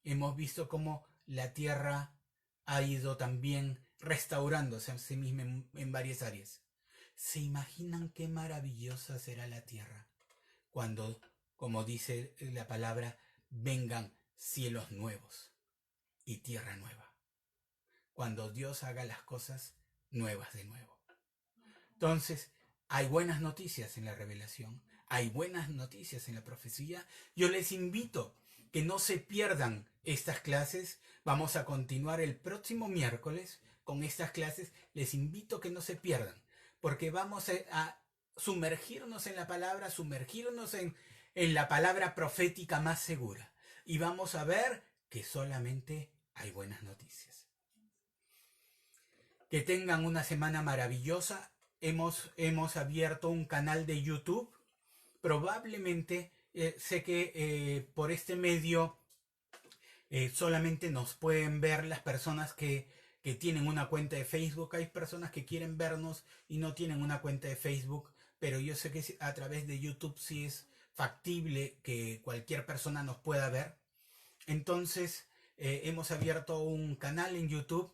hemos visto cómo la tierra ha ido también restaurándose a sí misma en varias áreas. ¿Se imaginan qué maravillosa será la tierra cuando, como dice la palabra, vengan cielos nuevos y tierra nueva? Cuando Dios haga las cosas nuevas de nuevo. Entonces, hay buenas noticias en la revelación, hay buenas noticias en la profecía. Yo les invito que no se pierdan estas clases. Vamos a continuar el próximo miércoles con estas clases. Les invito a que no se pierdan, porque vamos a sumergirnos en la palabra, sumergirnos en la palabra profética más segura. Y vamos a ver que solamente hay buenas noticias. Que tengan una semana maravillosa. Hemos abierto un canal de YouTube. Probablemente sé que por este medio solamente nos pueden ver las personas que tienen una cuenta de Facebook. Hay personas que quieren vernos y no tienen una cuenta de Facebook, pero yo sé que a través de YouTube sí es factible que cualquier persona nos pueda ver. Entonces hemos abierto un canal en YouTube.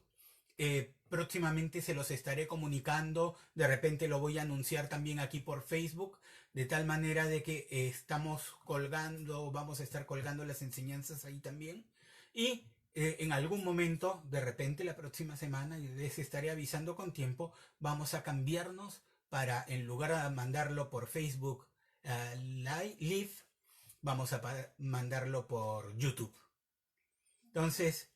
Próximamente se los estaré comunicando. De repente lo voy a anunciar también aquí por Facebook, de tal manera de que vamos a estar colgando las enseñanzas ahí también. Y en algún momento, de repente la próxima semana, les estaré avisando con tiempo, vamos a cambiarnos para, en lugar de mandarlo por Facebook Live, vamos a mandarlo por YouTube. Entonces,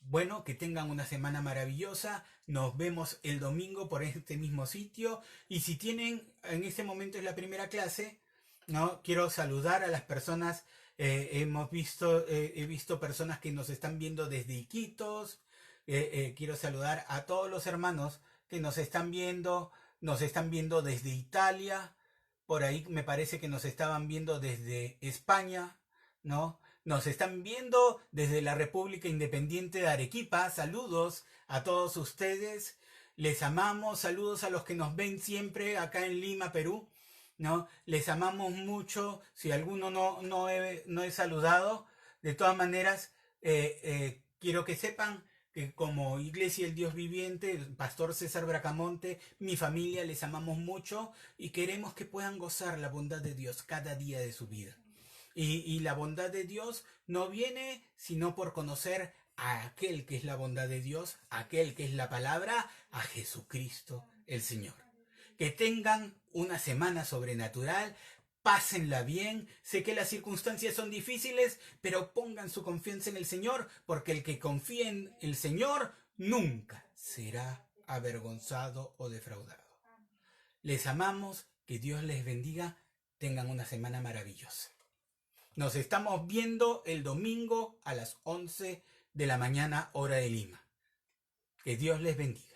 bueno, que tengan una semana maravillosa. Nos vemos el domingo por este mismo sitio. Y si tienen, en este momento es la primera clase, ¿no? Quiero saludar a las personas. He visto personas que nos están viendo desde Iquitos. Quiero saludar a todos los hermanos que nos están viendo desde Italia. Por ahí me parece que nos estaban viendo desde España, ¿no? Nos están viendo desde la República Independiente de Arequipa. Saludos a todos ustedes. Les amamos. Saludos a los que nos ven siempre acá en Lima, Perú, ¿no? Les amamos mucho. Si alguno no he saludado, de todas maneras, quiero que sepan que como Iglesia del Dios Viviente, el Pastor César Bracamonte, mi familia, les amamos mucho y queremos que puedan gozar la bondad de Dios cada día de su vida. Y la bondad de Dios no viene sino por conocer a aquel que es la bondad de Dios, aquel que es la palabra, a Jesucristo el Señor. Que tengan una semana sobrenatural, pásenla bien. Sé que las circunstancias son difíciles, pero pongan su confianza en el Señor, porque el que confía en el Señor nunca será avergonzado o defraudado. Les amamos, que Dios les bendiga, tengan una semana maravillosa. Nos estamos viendo el domingo a las 11 de la mañana, hora de Lima. Que Dios les bendiga.